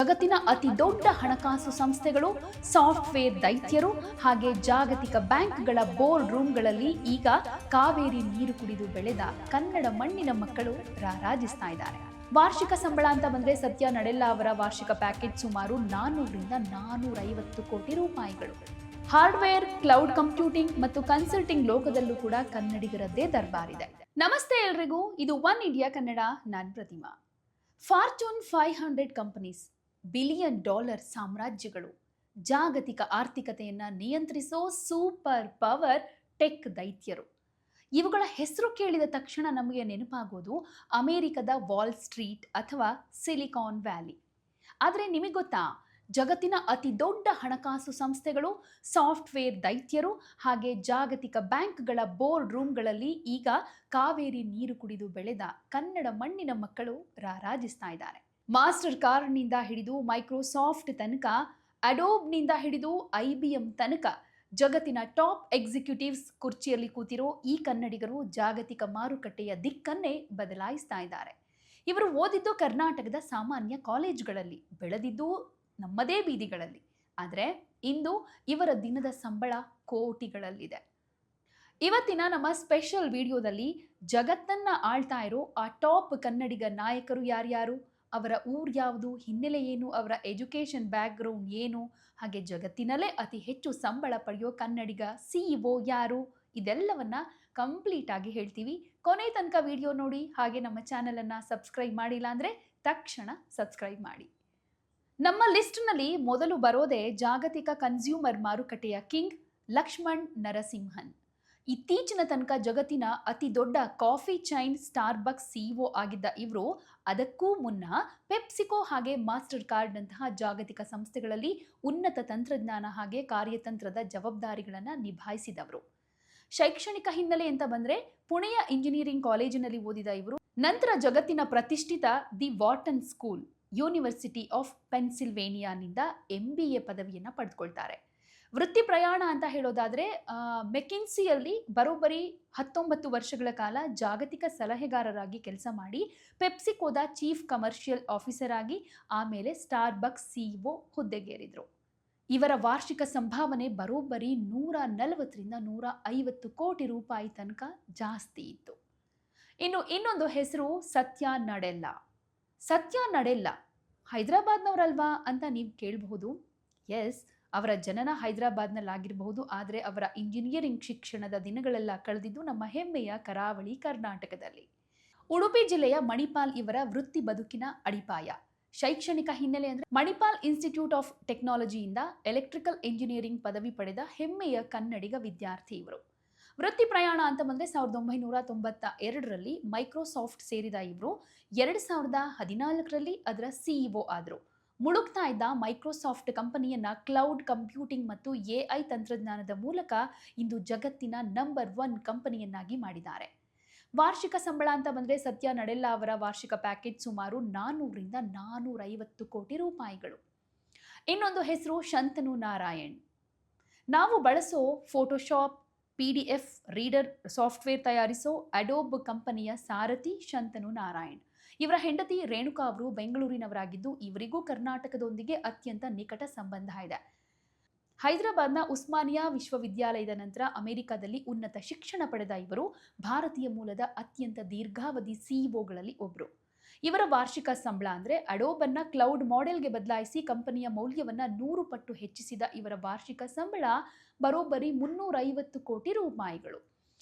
ಜಗತ್ತಿನ ಅತಿ ದೊಡ್ಡ ಹಣಕಾಸು ಸಂಸ್ಥೆಗಳು, ಸಾಫ್ಟ್ವೇರ್ ದೈತ್ಯರು ಹಾಗೆ ಜಾಗತಿಕ ಬ್ಯಾಂಕ್ಗಳ ಬೋರ್ಡ್ ರೂಮ್ಗಳಲ್ಲಿ ಈಗ ಕಾವೇರಿ ನೀರು ಕುಡಿದು ಬೆಳೆದ ಕನ್ನಡ ಮಣ್ಣಿನ ಮಕ್ಕಳು ರಾರಾಜಿಸ್ತಾ ಇದ್ದಾರೆ. ವಾರ್ಷಿಕ ಸಂಬಳ ಅಂತ ಬಂದ್ರೆ ಸತ್ಯ ನಡೆಲ್ಲ ಅವರ ವಾರ್ಷಿಕ ಪ್ಯಾಕೇಜ್ ಸುಮಾರು 400ರಿಂದ 450 ಕೋಟಿ ರೂಪಾಯಿಗಳು. ಹಾರ್ಡ್ವೇರ್, ಕ್ಲೌಡ್ ಕಂಪ್ಯೂಟಿಂಗ್ ಮತ್ತು ಕನ್ಸಲ್ಟಿಂಗ್ ಲೋಕದಲ್ಲೂ ಕೂಡ ಕನ್ನಡಿಗರದ್ದೇ ದರ್ಬಾರಿದೆ. ನಮಸ್ತೆ ಎಲ್ರಿಗೂ, ಇದು ಒನ್ ಇಂಡಿಯಾ ಕನ್ನಡ. ನಾನ್ ಪ್ರತಿಮಾ. ಫಾರ್ಚೂನ್ 500 ಕಂಪನೀಸ್, $1 ಬಿಲಿಯನ್ ಸಾಮ್ರಾಜ್ಯಗಳು, ಜಾಗತಿಕ ಆರ್ಥಿಕತೆಯನ್ನ ನಿಯಂತ್ರಿಸೋ ಸೂಪರ್ ಪವರ್ ಟೆಕ್ ದೈತ್ಯರು. ಇವುಗಳ ಹೆಸರು ಕೇಳಿದ ತಕ್ಷಣ ನಮಗೆ ನೆನಪಾಗೋದು ಅಮೆರಿಕದ ವಾಲ್ ಸ್ಟ್ರೀಟ್ ಅಥವಾ ಸಿಲಿಕಾನ್ ವ್ಯಾಲಿ. ಆದರೆ ನಿಮಗೆ ಗೊತ್ತಾ, ಜಗತ್ತಿನ ಅತಿ ದೊಡ್ಡ ಹಣಕಾಸು ಸಂಸ್ಥೆಗಳು, ಸಾಫ್ಟ್ವೇರ್ ದೈತ್ಯರು ಹಾಗೆ ಜಾಗತಿಕ ಬ್ಯಾಂಕ್ಗಳ ಬೋರ್ಡ್ ರೂಮ್ಗಳಲ್ಲಿ ಈಗ ಕಾವೇರಿ ನೀರು ಕುಡಿದು ಬೆಳೆದ ಕನ್ನಡ ಮಣ್ಣಿನ ಮಕ್ಕಳು ರಾರಾಜಿಸ್ತಾ ಇದ್ದಾರೆ. ಮಾಸ್ಟರ್ ಕಾರ್ಡ್ನಿಂದ ಹಿಡಿದು ಮೈಕ್ರೋಸಾಫ್ಟ್ ತನಕ, ಅಡೋಬ್ನಿಂದ ಹಿಡಿದು IBM ತನಕ ಜಗತ್ತಿನ ಟಾಪ್ ಎಕ್ಸಿಕ್ಯೂಟಿವ್ಸ್ ಕುರ್ಚಿಯಲ್ಲಿ ಕೂತಿರೋ ಈ ಕನ್ನಡಿಗರು ಜಾಗತಿಕ ಮಾರುಕಟ್ಟೆಯ ದಿಕ್ಕನ್ನೇ ಬದಲಾಯಿಸ್ತಾ ಇದ್ದಾರೆ. ಇವರು ಓದಿದ್ದು ಕರ್ನಾಟಕದ ಸಾಮಾನ್ಯ ಕಾಲೇಜುಗಳಲ್ಲಿ, ಬೆಳೆದಿದ್ದು ನಮ್ಮದೇ ಬೀದಿಗಳಲ್ಲಿ. ಆದರೆ ಇಂದು ಇವರ ದಿನದ ಸಂಬಳ ಕೋಟಿಗಳಲ್ಲಿದೆ. ಇವತ್ತಿನ ನಮ್ಮ ಸ್ಪೆಷಲ್ ವಿಡಿಯೋದಲ್ಲಿ ಜಗತ್ತನ್ನ ಆಳ್ತಾ ಇರೋ ಆ ಟಾಪ್ ಕನ್ನಡಿಗ ನಾಯಕರು ಯಾರ್ಯಾರು, ಅವರ ಊರು ಯಾವುದು, ಹಿನ್ನೆಲೆ ಏನು, ಅವರ ಎಜುಕೇಷನ್ ಬ್ಯಾಕ್ಗ್ರೌಂಡ್ ಏನು, ಹಾಗೆ ಜಗತ್ತಿನಲ್ಲೇ ಅತಿ ಹೆಚ್ಚು ಸಂಬಳ ಪಡೆಯೋ ಕನ್ನಡಿಗ CEO ಯಾರು, ಇದೆಲ್ಲವನ್ನ ಕಂಪ್ಲೀಟ್ ಆಗಿ ಹೇಳ್ತೀವಿ. ಕೊನೆ ತನಕ ವಿಡಿಯೋ ನೋಡಿ. ಹಾಗೆ ನಮ್ಮ ಚಾನೆಲನ್ನು ಸಬ್ಸ್ಕ್ರೈಬ್ ಮಾಡಿಲ್ಲ ಅಂದರೆ ತಕ್ಷಣ ಸಬ್ಸ್ಕ್ರೈಬ್ ಮಾಡಿ. ನಮ್ಮ ಲಿಸ್ಟ್ನಲ್ಲಿ ಮೊದಲು ಬರೋದೇ ಜಾಗತಿಕ ಕನ್ಸ್ಯೂಮರ್ ಮಾರುಕಟ್ಟೆಯ ಕಿಂಗ್ ಲಕ್ಷ್ಮಣ್ ನರಸಿಂಹನ್. ಇತ್ತೀಚಿನ ತನಕ ಜಗತ್ತಿನ ಅತಿ ದೊಡ್ಡ ಕಾಫಿ ಚೈನ್ ಸ್ಟಾರ್ಬಕ್ಸ್ CEO ಆಗಿದ್ದ ಇವರು ಅದಕ್ಕೂ ಮುನ್ನ ಪೆಪ್ಸಿಕೋ ಹಾಗೆ ಮಾಸ್ಟರ್ ಕಾರ್ಡ್ನಂತಹ ಜಾಗತಿಕ ಸಂಸ್ಥೆಗಳಲ್ಲಿ ಉನ್ನತ ತಂತ್ರಜ್ಞಾನ ಹಾಗೆ ಕಾರ್ಯತಂತ್ರದ ಜವಾಬ್ದಾರಿಗಳನ್ನು ನಿಭಾಯಿಸಿದವರು. ಶೈಕ್ಷಣಿಕ ಹಿನ್ನೆಲೆ ಅಂತ ಬಂದರೆ ಪುಣೆಯ ಇಂಜಿನಿಯರಿಂಗ್ ಕಾಲೇಜಿನಲ್ಲಿ ಓದಿದ ಇವರು ನಂತರ ಜಗತ್ತಿನ ಪ್ರತಿಷ್ಠಿತ the Wharton school, university of ಪೆನ್ಸಿಲ್ವೇನಿಯಾನಿಂದ MBA ಪದವಿಯನ್ನು ಪಡೆದುಕೊಳ್ತಾರೆ. ವೃತ್ತಿ ಪ್ರಯಾಣ ಅಂತ ಹೇಳೋದಾದರೆ ಮೆಕಿನ್ಸಿಯಲ್ಲಿ ಬರೋಬ್ಬರಿ 19 ವರ್ಷಗಳ ಕಾಲ ಜಾಗತಿಕ ಸಲಹೆಗಾರರಾಗಿ ಕೆಲಸ ಮಾಡಿ ಪೆಪ್ಸಿಕೋದ ಚೀಫ್ ಕಮರ್ಷಿಯಲ್ ಆಫೀಸರ್ ಆಗಿ ಆಮೇಲೆ ಸ್ಟಾರ್ಬಕ್ಸ್ CEO ಹುದ್ದೆಗೇರಿದ್ರು. ಇವರ ವಾರ್ಷಿಕ ಸಂಭಾವನೆ ಬರೋಬ್ಬರಿ 140ರಿಂದ 150 ಕೋಟಿ ರೂಪಾಯಿ ತನಕ ಜಾಸ್ತಿ ಇತ್ತು. ಇನ್ನೊಂದು ಹೆಸರು ಸತ್ಯ ನಡೆಲ್ಲ. ಸತ್ಯ ನಡೆಲ್ಲ ಹೈದರಾಬಾದ್ನವರಲ್ವಾ ಅಂತ ನೀವು ಕೇಳಬಹುದು. ಎಸ್, ಅವರ ಜನನ ಹೈದರಾಬಾದ್ನಲ್ಲಾಗಿರಬಹುದು, ಆದರೆ ಅವರ ಇಂಜಿನಿಯರಿಂಗ್ ಶಿಕ್ಷಣದ ದಿನಗಳೆಲ್ಲ ಕಳೆದಿದ್ದು ನಮ್ಮ ಹೆಮ್ಮೆಯ ಕರಾವಳಿ ಕರ್ನಾಟಕದಲ್ಲಿ. ಉಡುಪಿ ಜಿಲ್ಲೆಯ ಮಣಿಪಾಲ್ ಇವರ ವೃತ್ತಿ ಬದುಕಿನ ಅಡಿಪಾಯ. ಶೈಕ್ಷಣಿಕ ಹಿನ್ನೆಲೆ ಅಂದರೆ ಮಣಿಪಾಲ್ ಇನ್ಸ್ಟಿಟ್ಯೂಟ್ ಆಫ್ ಟೆಕ್ನಾಲಜಿಯಿಂದ ಎಲೆಕ್ಟ್ರಿಕಲ್ ಇಂಜಿನಿಯರಿಂಗ್ ಪದವಿ ಪಡೆದ ಹೆಮ್ಮೆಯ ಕನ್ನಡಿಗ ವಿದ್ಯಾರ್ಥಿ ಇವರು. ವೃತ್ತಿ ಪ್ರಯಾಣ ಅಂತ ಬಂದರೆ 1992ರಲ್ಲಿ ಮೈಕ್ರೋಸಾಫ್ಟ್ ಸೇರಿದ ಇವರು 2014ರಲ್ಲಿ ಅದರ CEO ಆದರು. ಮುಳುಗ್ತಾ ಇದ್ದ ಮೈಕ್ರೋಸಾಫ್ಟ್ ಕಂಪನಿಯನ್ನ ಕ್ಲೌಡ್ ಕಂಪ್ಯೂಟಿಂಗ್ ಮತ್ತು AI ತಂತ್ರಜ್ಞಾನದ ಮೂಲಕ ಇಂದು ಜಗತ್ತಿನ ನಂಬರ್ 1 ಕಂಪನಿಯನ್ನಾಗಿ ಮಾಡಿದ್ದಾರೆ. ವಾರ್ಷಿಕ ಸಂಬಳ ಅಂತ ಬಂದರೆ ಸತ್ಯ ನಡೆಲ್ಲ ಅವರ ವಾರ್ಷಿಕ ಪ್ಯಾಕೇಜ್ ಸುಮಾರು 400ರಿಂದ 450 ಕೋಟಿ ರೂಪಾಯಿಗಳು. ಇನ್ನೊಂದು ಹೆಸರು ಶಂತನು ನಾರಾಯಣ್. ನಾವು ಬಳಸೋ ಫೋಟೋಶಾಪ್, PDF ರೀಡರ್ ಸಾಫ್ಟ್ವೇರ್ ತಯಾರಿಸೋ ಅಡೋಬ್ ಕಂಪನಿಯ ಸಾರಥಿ ಶಂತನು ನಾರಾಯಣ್. ಇವರ ಹೆಂಡತಿ ರೇಣುಕಾ ಅವರು ಬೆಂಗಳೂರಿನವರಾಗಿದ್ದು ಇವರಿಗೂ ಕರ್ನಾಟಕದೊಂದಿಗೆ ಅತ್ಯಂತ ನಿಕಟ ಸಂಬಂಧ ಇದೆ. ಹೈದರಾಬಾದ್ನ ಉಸ್ಮಾನಿಯಾ ವಿಶ್ವವಿದ್ಯಾಲಯದ ನಂತರ ಅಮೆರಿಕದಲ್ಲಿ ಉನ್ನತ ಶಿಕ್ಷಣ ಪಡೆದ ಇವರು ಭಾರತೀಯ ಮೂಲದ ಅತ್ಯಂತ ದೀರ್ಘಾವಧಿ CEOಗಳಲ್ಲಿ ಒಬ್ಬರು. ಇವರ ವಾರ್ಷಿಕ ಸಂಬಳ ಅಂದರೆ ಅಡೋಬನ್ನ ಕ್ಲೌಡ್ ಮಾಡೆಲ್ಗೆ ಬದಲಾಯಿಸಿ ಕಂಪನಿಯ ಮೌಲ್ಯವನ್ನು 100 ಪಟ್ಟು ಹೆಚ್ಚಿಸಿದ ಇವರ ವಾರ್ಷಿಕ ಸಂಬಳ ಬರೋಬ್ಬರಿ 350 ಕೋಟಿ ರೂಪಾಯಿಗಳು.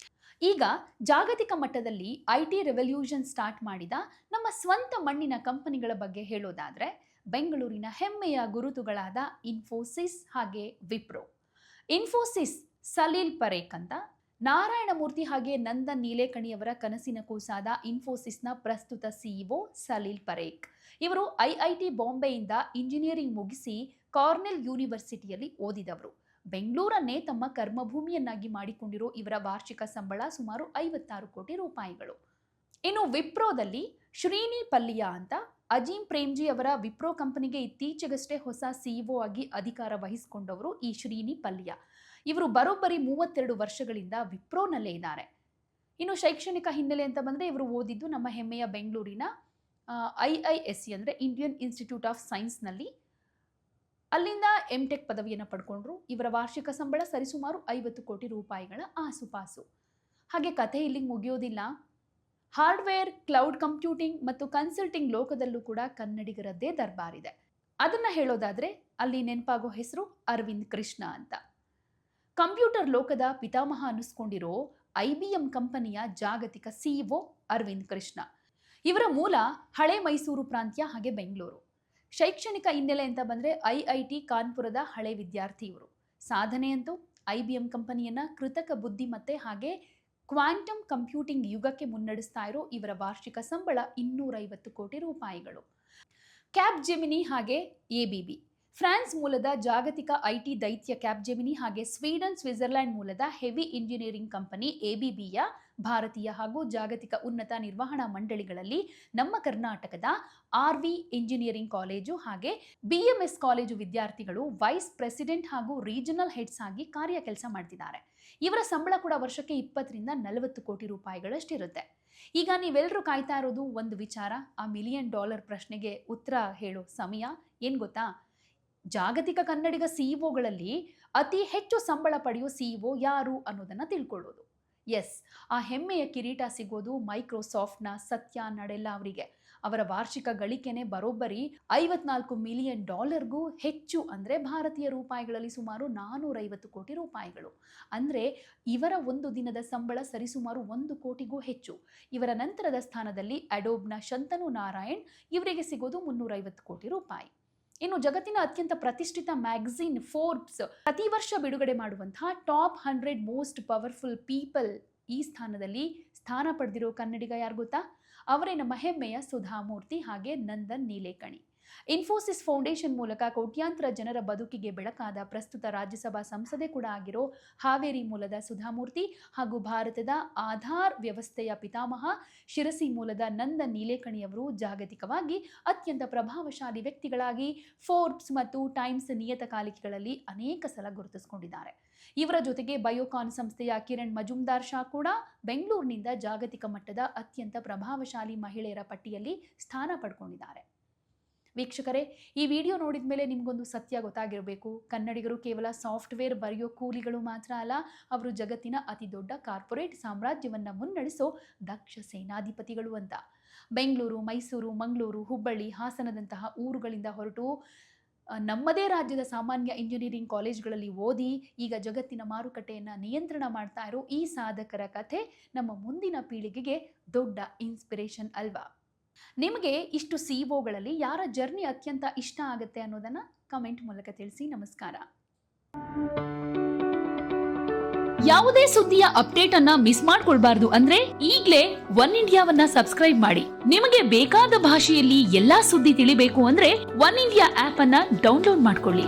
ಈಗ ಜಾಗತಿಕ ಮಟ್ಟದಲ್ಲಿ IT ರೆವಲ್ಯೂಷನ್ ಸ್ಟಾರ್ಟ್ ಮಾಡಿದ ನಮ್ಮ ಸ್ವಂತ ಮಣ್ಣಿನ ಕಂಪನಿಗಳ ಬಗ್ಗೆ ಹೇಳೋದಾದರೆ ಬೆಂಗಳೂರಿನ ಹೆಮ್ಮೆಯ ಗುರುತುಗಳಾದ ಇನ್ಫೋಸಿಸ್ ಹಾಗೆ ವಿಪ್ರೋ. ಇನ್ಫೋಸಿಸ್ ಸಲೀಲ್ ಪರೇಖ್ ಅಂತ, ನಾರಾಯಣಮೂರ್ತಿ ಹಾಗೆ ನಂದನ್ ನೀಲೇಕಣಿಯವರ ಕನಸಿನ ಕೂಸಾದ ಇನ್ಫೋಸಿಸ್ನ ಪ್ರಸ್ತುತ CEO ಸಲೀಲ್ ಪರೇಖ್. ಇವರು IIT ಬಾಂಬೆಯಿಂದ ಇಂಜಿನಿಯರಿಂಗ್ ಮುಗಿಸಿ ಕಾರ್ನೆಲ್ ಯೂನಿವರ್ಸಿಟಿಯಲ್ಲಿ ಓದಿದವರು. ಬೆಂಗಳೂರನ್ನೇ ತಮ್ಮ ಕರ್ಮಭೂಮಿಯನ್ನಾಗಿ ಮಾಡಿಕೊಂಡಿರೋ ಇವರ ವಾರ್ಷಿಕ ಸಂಬಳ ಸುಮಾರು 56 ಕೋಟಿ ರೂಪಾಯಿಗಳು. ಇನ್ನು ವಿಪ್ರೋದಲ್ಲಿ ಶ್ರೀನಿ ಪಲ್ಲಿಯಾ ಅಂತ, ಅಜೀಂ ಪ್ರೇಮ್ಜಿ ಅವರ ವಿಪ್ರೋ ಕಂಪನಿಗೆ ಇತ್ತೀಚೆಗಷ್ಟೇ ಹೊಸ CEO ಆಗಿ ಅಧಿಕಾರ ವಹಿಸಿಕೊಂಡವರು ಈ ಶ್ರೀನಿ ಪಲ್ಲಿಯಾ. ಇವರು ಬರೋಬ್ಬರಿ 32 ವರ್ಷಗಳಿಂದ ವಿಪ್ರೋನಲ್ಲೇ ಇದ್ದಾರೆ. ಇನ್ನು ಶೈಕ್ಷಣಿಕ ಹಿನ್ನೆಲೆ ಅಂತ ಬಂದರೆ ಇವರು ಓದಿದ್ದು ನಮ್ಮ ಹೆಮ್ಮೆಯ ಬೆಂಗಳೂರಿನ IISc ಅಂದರೆ ಇಂಡಿಯನ್ ಇನ್ಸ್ಟಿಟ್ಯೂಟ್ ಆಫ್ ಸೈನ್ಸ್ನಲ್ಲಿ. ಅಲ್ಲಿಂದ MTech ಪದವಿಯನ್ನು ಪಡ್ಕೊಂಡ್ರು. ಇವರ ವಾರ್ಷಿಕ ಸಂಬಳ ಸರಿಸುಮಾರು 50 ಕೋಟಿ ರೂಪಾಯಿಗಳ ಆಸುಪಾಸು. ಹಾಗೆ ಕಥೆ ಇಲ್ಲಿಗೆ ಮುಗಿಯೋದಿಲ್ಲ. ಹಾರ್ಡ್ವೇರ್, ಕ್ಲೌಡ್ ಕಂಪ್ಯೂಟಿಂಗ್ ಮತ್ತು ಕನ್ಸಲ್ಟಿಂಗ್ ಲೋಕದಲ್ಲೂ ಕೂಡ ಕನ್ನಡಿಗರದ್ದೇ ದರ್ಬಾರಿದೆ. ಅದನ್ನ ಹೇಳೋದಾದ್ರೆ ಅಲ್ಲಿ ನೆನಪಾಗೋ ಹೆಸರು ಅರವಿಂದ್ ಕೃಷ್ಣ ಅಂತ. ಕಂಪ್ಯೂಟರ್ ಲೋಕದ ಪಿತಾಮಹ ಅನ್ನಿಸ್ಕೊಂಡಿರೋ IBM ಕಂಪನಿಯ ಜಾಗತಿಕ CEO ಅರವಿಂದ್ ಕೃಷ್ಣ. ಇವರ ಮೂಲ ಹಳೆ ಮೈಸೂರು ಪ್ರಾಂತ್ಯ ಹಾಗೆ ಬೆಂಗಳೂರು. ಶೈಕ್ಷಣಿಕ ಹಿನ್ನೆಲೆ ಅಂತ ಬಂದರೆ IIT ಕಾನ್ಪುರದ ಹಳೆ ವಿದ್ಯಾರ್ಥಿ ಇವರು. ಸಾಧನೆಯಂತೂ IBM ಕಂಪನಿಯನ್ನ ಕೃತಕ ಬುದ್ಧಿಮತ್ತೆ ಹಾಗೆ ಕ್ವಾಂಟಮ್ ಕಂಪ್ಯೂಟಿಂಗ್ ಯುಗಕ್ಕೆ ಮುನ್ನಡೆಸ್ತಾ ಇರೋ ಇವರ ವಾರ್ಷಿಕ ಸಂಬಳ 250 ಕೋಟಿ ರೂಪಾಯಿಗಳು. ಕ್ಯಾಪ್ ಜೆಮಿನಿ ಹಾಗೆ ABB. ಫ್ರಾನ್ಸ್ ಮೂಲದ ಜಾಗತಿಕ IT ದೈತ್ಯ ಕ್ಯಾಪ್ ಜೆಮಿನಿ ಹಾಗೆ ಸ್ವಿಟ್ಜರ್ಲ್ಯಾಂಡ್ ಮೂಲದ ಹೆವಿ ಇಂಜಿನಿಯರಿಂಗ್ ಕಂಪನಿ ABBಯ ಭಾರತೀಯ ಹಾಗೂ ಜಾಗತಿಕ ಉನ್ನತ ನಿರ್ವಹಣಾ ಮಂಡಳಿಗಳಲ್ಲಿ ನಮ್ಮ ಕರ್ನಾಟಕದ RV ಇಂಜಿನಿಯರಿಂಗ್ ಕಾಲೇಜು ಹಾಗೆ BMS ಕಾಲೇಜು ವಿದ್ಯಾರ್ಥಿಗಳು ವೈಸ್ ಪ್ರೆಸಿಡೆಂಟ್ ಹಾಗೂ ರೀಜನಲ್ ಹೆಡ್ಸ್ ಆಗಿ ಕಾರ್ಯ ಕೆಲಸ ಮಾಡ್ತಿದ್ದಾರೆ. ಇವರ ಸಂಬಳ ಕೂಡ ವರ್ಷಕ್ಕೆ 20 ರಿಂದ 40 ಕೋಟಿ ರೂಪಾಯಿಗಳಷ್ಟಿರುತ್ತೆ. ಈಗ ನೀವೆಲ್ಲರೂ ಕಾಯ್ತಾ ಇರೋದು ಒಂದು ವಿಚಾರ, ಆ $1 ಮಿಲಿಯನ್ ಪ್ರಶ್ನೆಗೆ ಉತ್ತರ ಹೇಳೋ ಸಮಯ. ಏನ್ ಗೊತ್ತಾ? ಜಾಗತಿಕ ಕನ್ನಡಿಗ CEOಗಳಲ್ಲಿ ಅತಿ ಹೆಚ್ಚು ಸಂಬಳ ಪಡೆಯೋ CEO ಯಾರು ಅನ್ನೋದನ್ನ ತಿಳ್ಕೊಳ್ಳೋದು. ಎಸ್, ಆ ಹೆಮ್ಮೆಯ ಕಿರೀಟ ಸಿಗೋದು ಮೈಕ್ರೋಸಾಫ್ಟ್ನ ಸತ್ಯ ನಡೆಲ್ಲಾ ಅವರಿಗೆ. ಅವರ ವಾರ್ಷಿಕ ಗಳಿಕೆನೆ ಬರೋಬ್ಬರಿ $54 ಮಿಲಿಯನ್ ಹೆಚ್ಚು, ಅಂದರೆ ಭಾರತೀಯ ರೂಪಾಯಿಗಳಲ್ಲಿ ಸುಮಾರು 450 ಕೋಟಿ ರೂಪಾಯಿಗಳು. ಅಂದರೆ ಇವರ ಒಂದು ದಿನದ ಸಂಬಳ ಸರಿಸುಮಾರು 1 ಕೋಟಿಗೂ ಹೆಚ್ಚು. ಇವರ ನಂತರದ ಸ್ಥಾನದಲ್ಲಿ ಅಡೋಬ್ನ ಶಂತನು ನಾರಾಯಣ್, ಇವರಿಗೆ ಸಿಗೋದು 350 ಕೋಟಿ ರೂಪಾಯಿ. ಇನ್ನು ಜಗತ್ತಿನ ಅತ್ಯಂತ ಪ್ರತಿಷ್ಠಿತ ಮ್ಯಾಗಝಿನ್ ಫೋರ್ಬ್ಸ್ ಪ್ರತಿ ವರ್ಷ ಬಿಡುಗಡೆ ಮಾಡುವಂತಹ ಟಾಪ್ 100 ಮೋಸ್ಟ್ ಪವರ್ಫುಲ್ ಪೀಪಲ್ ಈ ಸ್ಥಾನದಲ್ಲಿ ಸ್ಥಾನ ಪಡೆದಿರೋ ಕನ್ನಡಿಗ ಯಾರು ಗೊತ್ತಾ? ಅವರೇ ನಮ್ಮ ಹೆಮ್ಮೆಯ ಸುಧಾಮೂರ್ತಿ ಹಾಗೆ ನಂದನ್ ನೀಲೇಕಣಿ. ಇನ್ಫೋಸಿಸ್ ಫೌಂಡೇಶನ್ ಮೂಲಕ ಕೋಟ್ಯಾಂತರ ಜನರ ಬದುಕಿಗೆ ಬೆಳಕಾದ ಪ್ರಸ್ತುತ ರಾಜ್ಯಸಭಾ ಸಂಸದೆ ಕೂಡ ಆಗಿರೋ ಹಾವೇರಿ ಮೂಲದ ಸುಧಾಮೂರ್ತಿ ಹಾಗೂ ಭಾರತದ ಆಧಾರ್ ವ್ಯವಸ್ಥೆಯ ಪಿತಾಮಹ ಶಿರಸಿ ಮೂಲದ ನಂದನ್ ನೀಲೇಕಣಿಯವರು ಜಾಗತಿಕವಾಗಿ ಅತ್ಯಂತ ಪ್ರಭಾವಶಾಲಿ ವ್ಯಕ್ತಿಗಳಾಗಿ ಫೋರ್ಬ್ಸ್ ಮತ್ತು ಟೈಮ್ಸ್ ನಿಯತಕಾಲಿಕೆಗಳಲ್ಲಿ ಅನೇಕ ಸಲ ಗುರುತಿಸಿಕೊಂಡಿದ್ದಾರೆ. ಇವರ ಜೊತೆಗೆ ಬಯೋಕಾನ್ ಸಂಸ್ಥೆಯ ಕಿರಣ್ ಮಜುಮ್ದಾರ್ ಶಾ ಕೂಡ ಬೆಂಗಳೂರಿನಿಂದ ಜಾಗತಿಕ ಮಟ್ಟದ ಅತ್ಯಂತ ಪ್ರಭಾವಶಾಲಿ ಮಹಿಳೆಯರ ಪಟ್ಟಿಯಲ್ಲಿ ಸ್ಥಾನ ಪಡ್ಕೊಂಡಿದ್ದಾರೆ. ವೀಕ್ಷಕರೇ, ಈ ವಿಡಿಯೋ ನೋಡಿದ ಮೇಲೆ ನಿಮಗೊಂದು ಸತ್ಯ ಗೊತ್ತಾಗಿರಬೇಕು. ಕನ್ನಡಿಗರು ಕೇವಲ ಸಾಫ್ಟ್ವೇರ್ ಬರೆಯೋ ಕೂಲಿಗಳು ಮಾತ್ರ ಅಲ್ಲ, ಅವರು ಜಗತ್ತಿನ ಅತಿ ದೊಡ್ಡ ಕಾರ್ಪೊರೇಟ್ ಸಾಮ್ರಾಜ್ಯವನ್ನು ಮುನ್ನಡೆಸೋ ದಕ್ಷ ಸೇನಾಧಿಪತಿಗಳು ಅಂತ. ಬೆಂಗಳೂರು, ಮೈಸೂರು, ಮಂಗಳೂರು, ಹುಬ್ಬಳ್ಳಿ, ಹಾಸನದಂತಹ ಊರುಗಳಿಂದ ಹೊರಟು ನಮ್ಮದೇ ರಾಜ್ಯದ ಸಾಮಾನ್ಯ ಇಂಜಿನಿಯರಿಂಗ್ ಕಾಲೇಜ್ಗಳಲ್ಲಿ ಓದಿ ಈಗ ಜಗತ್ತಿನ ಮಾರುಕಟ್ಟೆಯನ್ನು ನಿಯಂತ್ರಣ ಮಾಡ್ತಾ ಇರೋ ಈ ಸಾಧಕರ ಕಥೆ ನಮ್ಮ ಮುಂದಿನ ಪೀಳಿಗೆಗೆ ದೊಡ್ಡ ಇನ್ಸ್ಪಿರೇಷನ್ ಅಲ್ವಾ? ನಿಮಗೆ ಇಷ್ಟು CEOಗಳಲ್ಲಿ ಯಾರ ಜರ್ನಿ ಅತ್ಯಂತ ಇಷ್ಟ ಆಗುತ್ತೆ ಅನ್ನೋದನ್ನ ಕಮೆಂಟ್ ಮೂಲಕ ತಿಳಿಸಿ. ನಮಸ್ಕಾರ. ಯಾವುದೇ ಸುದ್ದಿಯ ಅಪ್ಡೇಟ್ ಅನ್ನ ಮಿಸ್ ಮಾಡ್ಕೊಳ್ಬಾರ್ದು ಅಂದ್ರೆ ಈಗಲೇ ಒನ್ ಇಂಡಿಯಾವನ್ನ ಸಬ್ಸ್ಕ್ರೈಬ್ ಮಾಡಿ. ನಿಮಗೆ ಬೇಕಾದ ಭಾಷೆಯಲ್ಲಿ ಎಲ್ಲಾ ಸುದ್ದಿ ತಿಳಿಬೇಕು ಅಂದ್ರೆ ಒನ್ ಇಂಡಿಯಾ ಆಪ್ ಅನ್ನ ಡೌನ್ಲೋಡ್ ಮಾಡ್ಕೊಳ್ಳಿ.